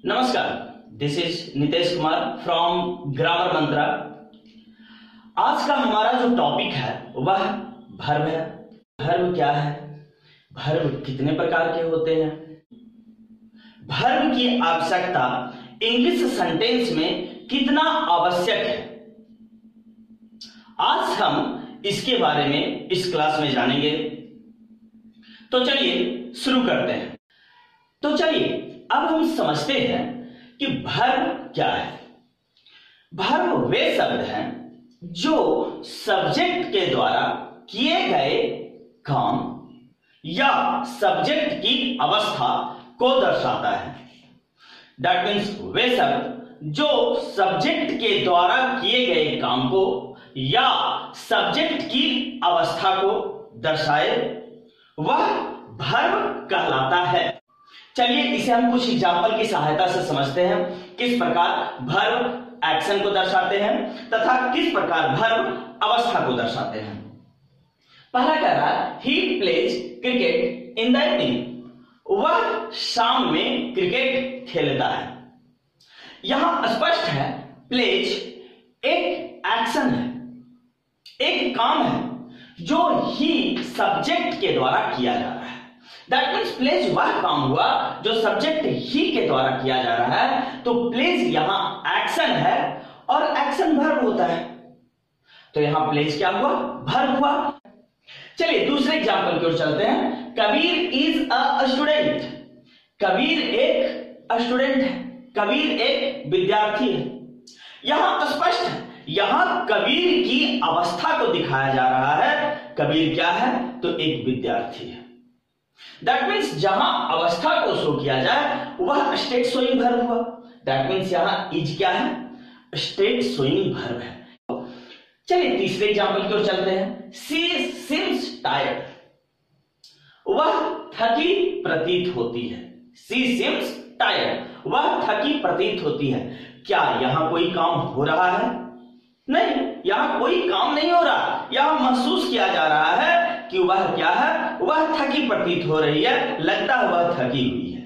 नमस्कार, this is Nitesh Kumar from Grammar Mantra. आज का हमारा जो टॉपिक है वह वर्ब है। वर्ब क्या है, वर्ब कितने प्रकार के होते हैं, वर्ब की आवश्यकता इंग्लिश सेंटेंस में कितना आवश्यक है, आज हम इसके बारे में इस क्लास में जानेंगे। तो चलिए शुरू करते हैं। तो चलिए अब हम समझते हैं कि वर्ब क्या है। वर्ब वे शब्द हैं जो सब्जेक्ट के द्वारा किए गए काम या सब्जेक्ट की अवस्था को दर्शाता है। दैट मीन्स वे शब्द जो सब्जेक्ट के द्वारा किए गए काम को या सब्जेक्ट की अवस्था को दर्शाए वह वर्ब कहलाता है। चलिए इसे हम कुछ एग्जाम्पल की सहायता से समझते हैं, किस प्रकार वर्ब एक्शन को दर्शाते हैं तथा किस प्रकार वर्ब अवस्था को दर्शाते हैं। पहला कह रहा है he plays cricket in the evening, वह शाम में क्रिकेट खेलता है। यहां स्पष्ट है प्लेज एक एक्शन है, एक काम है जो ही सब्जेक्ट के द्वारा किया जा रहा है। दैट मीन्स प्लेज वह काम हुआ जो सब्जेक्ट ही के द्वारा किया जा रहा है। तो प्लेज यहां एक्शन है और एक्शन वर्ब होता है, तो यहां प्लेज क्या हुआ, वर्ब हुआ। चलिए दूसरे एग्जांपल की ओर चलते हैं। Kabir is a student, Kabir एक स्टूडेंट है, कबीर एक विद्यार्थी है। यहां स्पष्ट है, यहां कबीर की अवस्था को दिखाया जा रहा है। कबीर क्या है, तो एक विद्यार्थी है। दैट मीन्स जहां अवस्था को शो किया जाए वह स्टेट शोइंग वर्ब हुआ। दैट मीन्स यहां इज क्या है, स्टेट शोइंग वर्ब है। चलिए तीसरे एग्जांपल की ओर चलते हैं। शी सीम्स टायर्ड, वह थकी प्रतीत होती है। शी सीम्स टायर्ड, वह थकी प्रतीत होती है। क्या यहां कोई काम हो रहा है? नहीं, यहां कोई काम नहीं हो रहा। यहां महसूस किया जा रहा है कि वह क्या है, वह थकी प्रतीत हो रही है, लगता है वह थकी हुई है।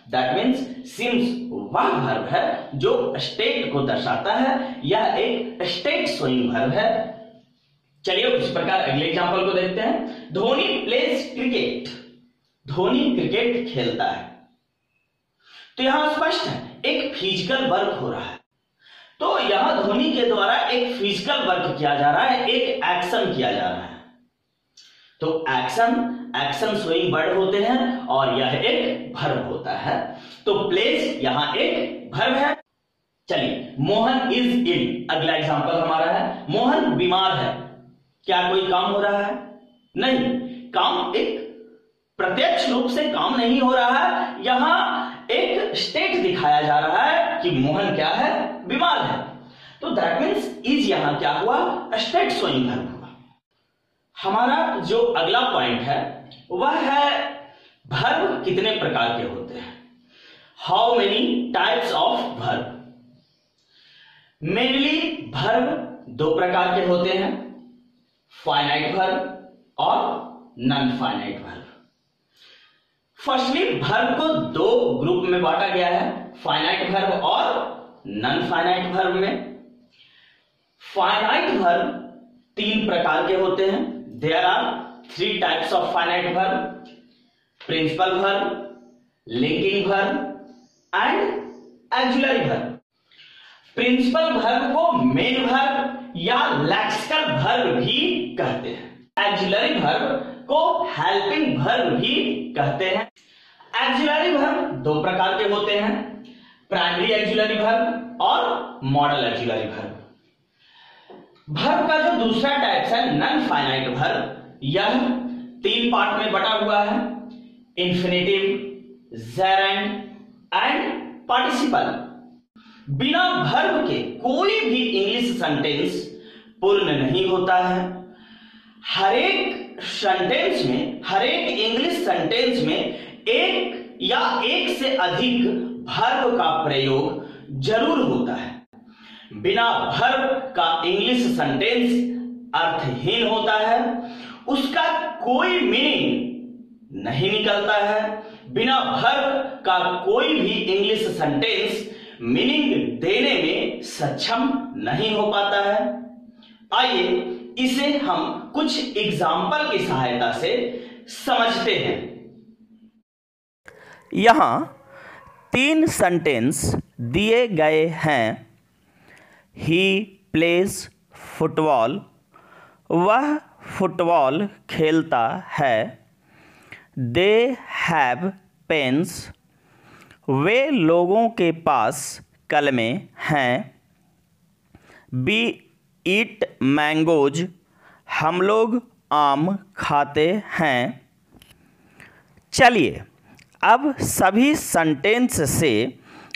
दैट मीन्स सीम्स वह वर्ब है जो स्टेट को दर्शाता है, यह एक स्टेट शोइंग वर्ब है। चलिए उस प्रकार अगले एग्जांपल को देखते हैं। Dhoni pledge cricket, Dhoni cricket खेलता है। तो यहां स्पष्ट है एक फिजिकल वर्क हो रहा है, तो यहां धोनी के द्वारा एक फिजिकल वर्क किया जा रहा है, एक एक्शन किया जा रहा है। तो एक्शन शोइंग वर्ड होते हैं और यह एक वर्ब होता है। तो प्लेस यहां एक वर्ब है। चलिए मोहन इज इल, अगला एग्जांपल हमारा है। मोहन बीमार है। क्या कोई काम हो रहा है? नहीं, काम एक प्रत्यक्ष रूप से काम नहीं हो रहा है। यहां एक स्टेट दिखाया जा रहा है कि मोहन क्या है, बीमार है। तो दैट मीन्स इज यहां क्या हुआ, स्टेट शोइंग वर्ब हुआ। हमारा जो अगला पॉइंट है वह है वर्ब कितने प्रकार के होते हैं। How many types of verb. Mainly verb दो प्रकार के होते हैं, फाइनाइट वर्ब और non finite verb. Firstly verb को दो ग्रुप में बांटा गया है, फाइनाइट वर्ब और नॉन फाइनाइट वर्ब में। फाइनाइट वर्ब तीन प्रकार के होते हैं। There are three types of finite verb: principal verb, linking verb and auxiliary verb. Principal verb को मेन वर्ब या लेक्सिकल वर्ब भी कहते हैं। ऑक्सिलरी वर्ब को हेल्पिंग वर्ब भी कहते हैं। ऑक्सिलरी वर्ब दो प्रकार के होते हैं, प्राइमरी ऑक्सिलरी वर्ब और मॉडल ऑक्सिलरी वर्ब। वर्ब का जो दूसरा टाइप है नॉन फाइनाइट वर्ब, यह तीन पार्ट में बटा हुआ है, इंफिनिटिव, जेरेंड एंड पार्टिसिपल। बिना वर्ब के कोई भी इंग्लिश सेंटेंस पूर्ण नहीं होता है। हर एक सेंटेंस में, हर एक इंग्लिश सेंटेंस में एक या एक से अधिक वर्ब का प्रयोग जरूर होता है। बिना वर्ब का इंग्लिश सेंटेंस अर्थहीन होता है, उसका कोई मीनिंग नहीं निकलता है। बिना वर्ब का कोई भी इंग्लिश सेंटेंस मीनिंग देने में सक्षम नहीं हो पाता है। आइए इसे हम कुछ एग्जाम्पल की सहायता से समझते हैं। यहां 3 सेंटेंस दिए गए हैं। ही प्लेज फुटबॉल, वह फुटबॉल खेलता है। दे हैव पेन्स, वे लोगों के पास कलमें हैं। वी ईट मैंगोज, हम लोग आम खाते हैं। चलिए अब सभी सेंटेंस से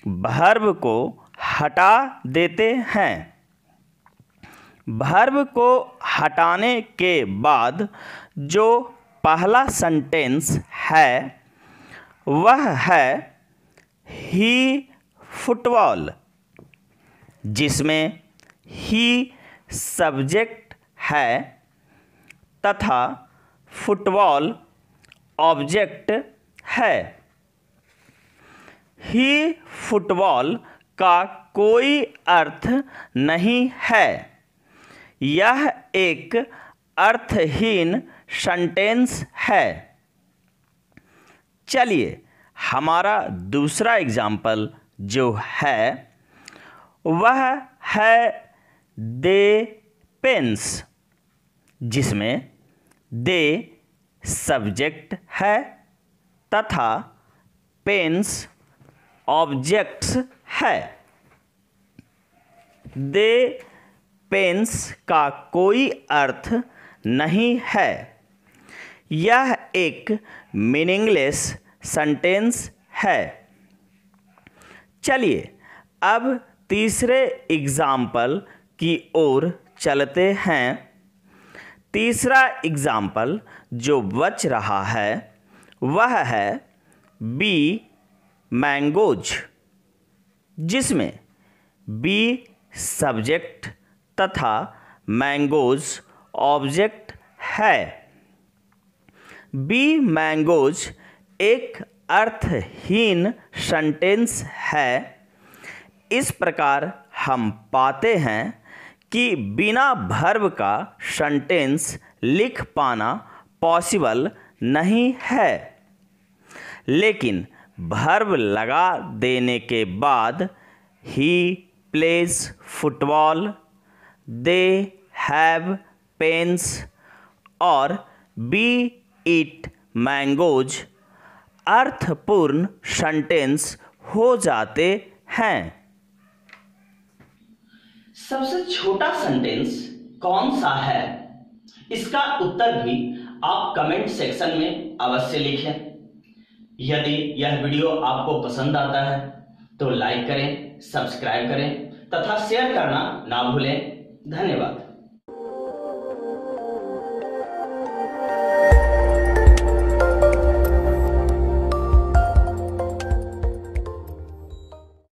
वर्ब को हटा देते हैं। वर्ब को हटाने के बाद जो पहला सेंटेंस है वह है ही फुटबॉल, जिसमें ही सब्जेक्ट है तथा फुटबॉल ऑब्जेक्ट है। ही फुटबॉल का कोई अर्थ नहीं है। यह एक अर्थहीन सेंटेंस है। चलिए हमारा दूसरा एग्जाम्पल जो है वह है दे पेन्स, जिसमें दे सब्जेक्ट है तथा पेन्स ऑब्जेक्ट्स है। दे पेन्स का कोई अर्थ नहीं है। यह एक मीनिंगलेस सेंटेंस है। चलिए अब तीसरे एग्जाम्पल की ओर चलते हैं। तीसरा एग्जाम्पल जो बच रहा है वह है बी मैंगोज, जिसमें बी सब्जेक्ट तथा मैंगोज ऑब्जेक्ट है। बी मैंगोज एक अर्थहीन सेंटेंस है। इस प्रकार हम पाते हैं कि बिना वर्ब का सेंटेंस लिख पाना पॉसिबल नहीं है, लेकिन वर्ब लगा देने के बाद ही plays football, they have pens और वी ईट मैंगोज अर्थपूर्ण सेंटेंस हो जाते हैं। सबसे छोटा सेंटेंस कौन सा है, इसका उत्तर भी आप कमेंट सेक्शन में अवश्य लिखें। यदि यह वीडियो आपको पसंद आता है तो लाइक करें, सब्सक्राइब करें तथा शेयर करना ना भूलें। धन्यवाद।